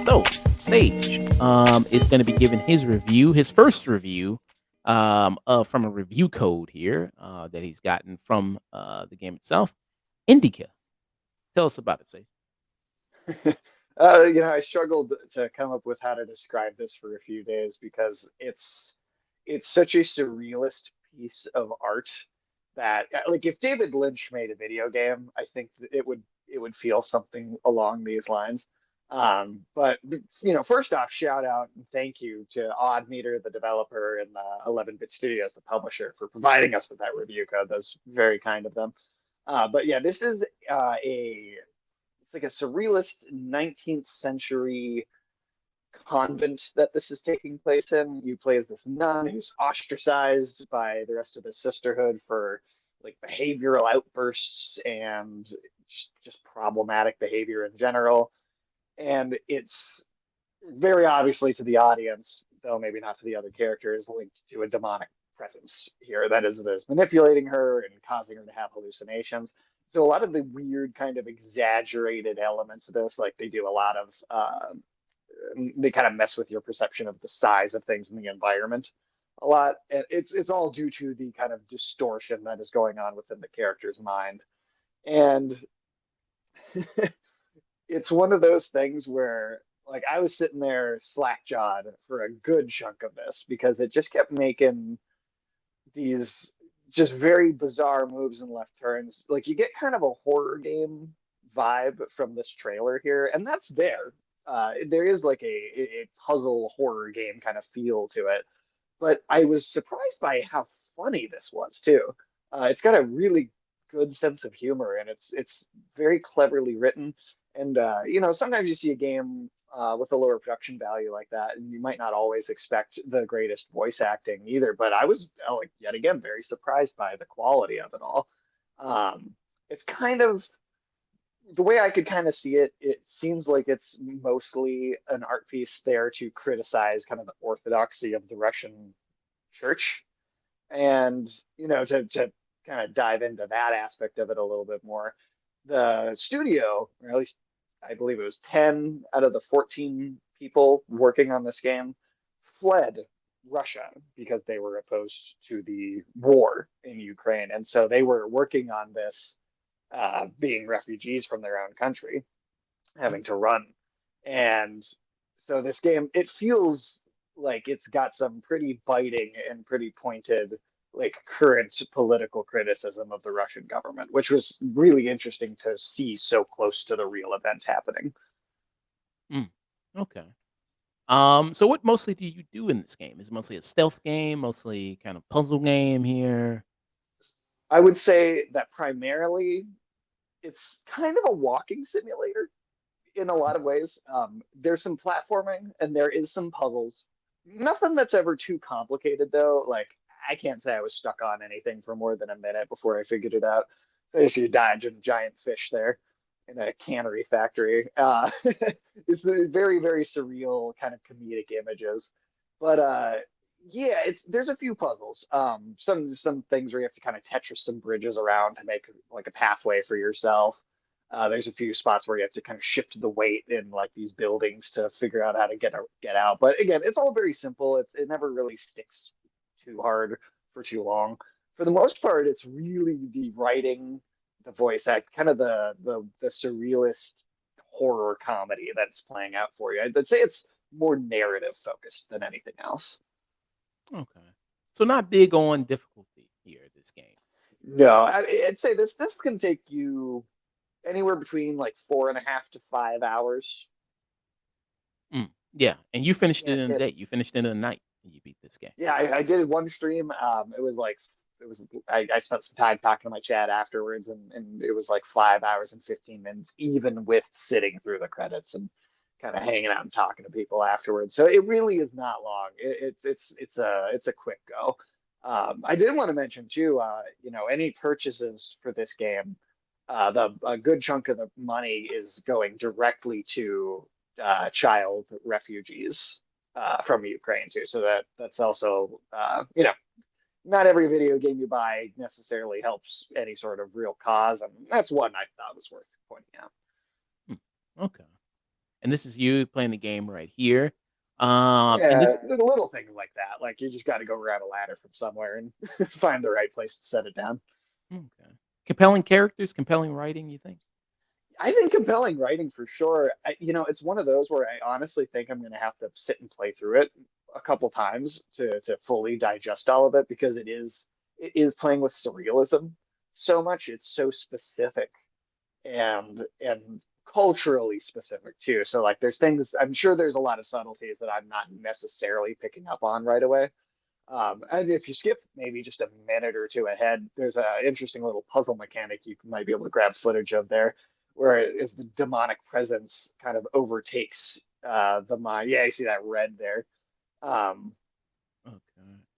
So, Sage is going to be giving his review, his first review, from a review code here that he's gotten from the game itself. Indika, tell us about it, Sage. I struggled to come up with how to describe this for a few days because it's such a surrealist piece of art that like if David Lynch made a video game, I think that it would feel something along these lines. But first off, shout out and thank you to Odd Meter, the developer, and 11-Bit Studios, the publisher, for providing us with that review code. That's very kind of them. But yeah, this is a it's like a surrealist 19th century convent that this is taking place in. You play as this nun who's ostracized by the rest of the sisterhood for like behavioral outbursts and just problematic behavior in general. And it's very obviously to the audience, though maybe not to the other characters, linked to a demonic presence here that is manipulating her and causing her to have hallucinations. So a lot of the weird kind of exaggerated elements of this, like they do a lot of, they kind of mess with your perception of the size of things in the environment a lot, and it's all due to the kind of distortion that is going on within the character's mind, and it's one of those things where like I was sitting there slack-jawed for a good chunk of this because it just kept making these just very bizarre moves and left turns. Like you get kind of a horror game vibe from this trailer here, and that's there. There is like a puzzle horror game kind of feel to it, but I was surprised by how funny this was too. It's got a really good sense of humor, and it's very cleverly written. And sometimes you see a game with a lower production value like that, and you might not always expect the greatest voice acting either. But I was like yet again very surprised by the quality of it all. It's kind of the way I could kind of see it. It seems like it's mostly an art piece there to criticize kind of the orthodoxy of the Russian church, and to kind of dive into that aspect of it a little bit more. The studio, or at least I believe it was 10 out of the 14 people working on this game, fled Russia because they were opposed to the war in Ukraine. And so they were working on this being refugees from their own country, having to run. And so this game, it feels like it's got some pretty biting and pretty pointed like current political criticism of the Russian government, which was really interesting to see so close to the real event happening. Mm, okay. So what mostly do you do in this game? Is it mostly a stealth game, mostly kind of puzzle game here? I would say that primarily it's kind of a walking simulator in a lot of ways. There's some platforming and there is some puzzles. Nothing that's ever too complicated though. Like I can't say I was stuck on anything for more than a minute before I figured it out. I see a giant fish there in a cannery factory. It's a very, very surreal kind of comedic images. But yeah, it's there's a few puzzles. Some things where you have to kind of Tetris some bridges around to make like a pathway for yourself. There's a few spots where you have to kind of shift the weight in like these buildings to figure out how to get out. But again, it's all very simple. It never really sticks too hard for too long. For the most part, it's really the writing, the voice act, kind of the surrealist horror comedy that's playing out for you. I'd say it's more narrative focused than anything else. Okay. So not big on difficulty here, this game. No, I'd say this can take you anywhere between like 4.5 to 5 hours. Yeah, and you finished it Can't in a hit. day. You finished it in a night, and you beat this game. Yeah, I did one stream. I spent some time talking to my chat afterwards, and it was like 5 hours and 15 minutes, even with sitting through the credits and kind of hanging out and talking to people afterwards. So it really is not long. It's a quick go. I did want to mention too, any purchases for this game, the a good chunk of the money is going directly to child refugees. from Ukraine too. So that's also not every video game you buy necessarily helps any sort of real cause, and that's one I thought was worth pointing out. Hmm, okay. And this is you playing the game right here. And Yeah, this the little things like that. Like you just got to go grab a ladder from somewhere and find the right place to set it down. okay. Compelling characters, compelling writing, you think? I think compelling writing for sure. It's one of those where I honestly think I'm going to have to sit and play through it a couple times to fully digest all of it because it is playing with surrealism so much. It's so specific and culturally specific too. So like there's things I'm sure there's a lot of subtleties that I'm not necessarily picking up on right away. And if you skip maybe just a minute or two ahead, there's an interesting little puzzle mechanic you might be able to grab footage of there, where it is the demonic presence kind of overtakes the mind. Yeah, you see that red there. Um, Okay.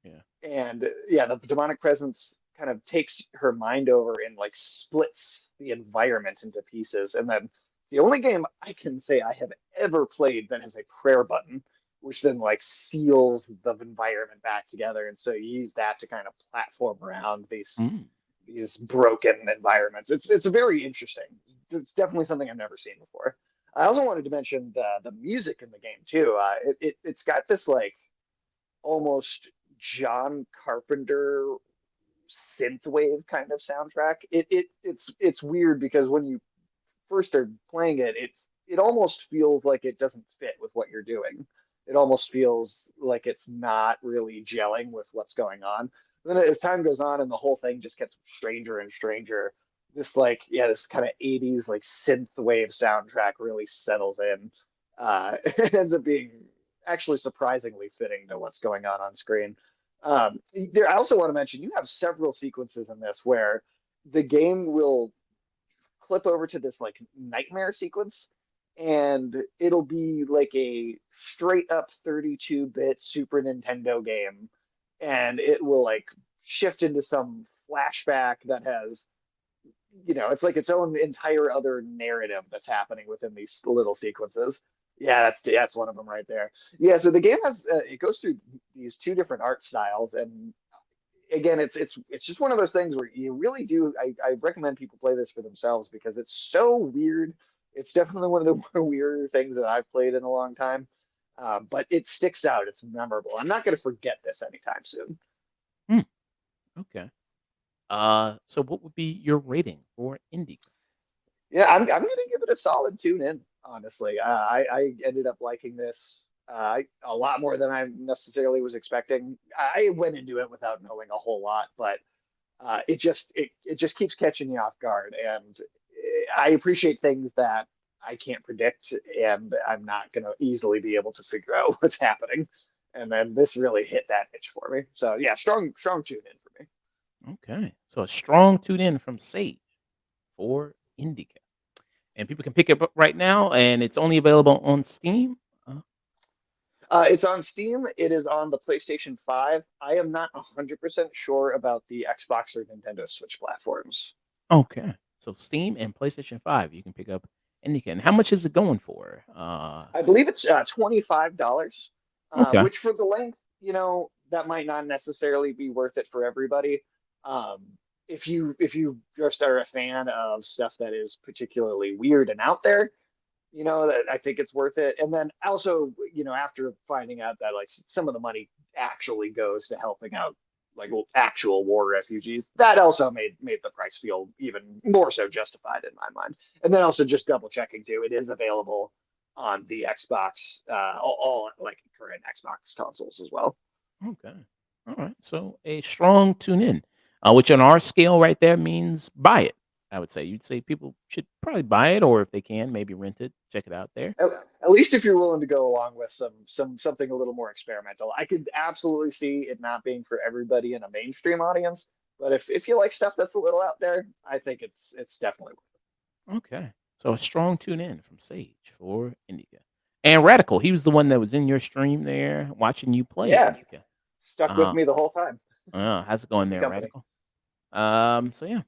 Yeah. and yeah, the demonic presence kind of takes her mind over and like splits the environment into pieces. And then the only game I can say I have ever played that has a prayer button, which then like seals the environment back together. And so you use that to kind of platform around Mm, these broken environments. It's a very interesting. It's definitely something I've never seen before. I also wanted to mention the music in the game too. It's got this like almost John Carpenter synthwave kind of soundtrack. It's weird because when you first are playing it, it almost feels like it doesn't fit with what you're doing. It almost feels like it's not really gelling with what's going on. And then as time goes on and the whole thing just gets stranger and stranger, this kind of 80s like synth wave soundtrack really settles in. It ends up being actually surprisingly fitting to what's going on screen. I also want to mention you have several sequences in this where the game will clip over to this like nightmare sequence, and it'll be like a straight up 32-bit Super Nintendo game, and it will like shift into some flashback that has it's like its own entire other narrative that's happening within these little sequences. Yeah, that's one of them right there. Yeah, so the game has it goes through these two different art styles, and again, it's just one of those things where you really do. I recommend people play this for themselves because it's so weird. It's definitely one of the more weirder things that I've played in a long time. But it sticks out. It's memorable. I'm not going to forget this anytime soon. hmm, okay. So what would be your rating for Indika? Yeah, I'm going to give it a solid tune in. Honestly, I ended up liking this a lot more than I necessarily was expecting. I went into it without knowing a whole lot, but it just keeps catching you off guard, and I appreciate things that I can't predict, and I'm not going to easily be able to figure out what's happening. And then this really hit that itch for me. So yeah, strong tune in for me. Okay. So a strong tune in from Sage for Indika. And people can pick it up right now, and it's only available on Steam. Uh, It's on Steam. It is on the PlayStation 5. I am not 100% sure about the Xbox or Nintendo Switch platforms. okay. So Steam and PlayStation 5, you can pick up Indika. And how much is it going for? I believe it's $25, Okay. which for the length, that might not necessarily be worth it for everybody. Um, if you just are a fan of stuff that is particularly weird and out there, that I think it's worth it. And then also, after finding out that like some of the money actually goes to helping out like actual war refugees, that also made the price feel even more so justified in my mind. And then also just double checking too, it is available on the Xbox, all like current Xbox consoles as well. Okay. All right. So a strong tune in, which on our scale right there means buy it. I would say you'd say people should probably buy it, or if they can, maybe rent it. Check it out there. At least if you're willing to go along with something a little more experimental. I could absolutely see it not being for everybody in a mainstream audience, but if you like stuff that's a little out there, I think it's definitely Okay. So a strong tune in from Sage for Indica. And Radical, he was the one that was in your stream there watching you play yeah, Indica. stuck with Uh, me the whole time. how's it going Good there, company. Radical? So yeah.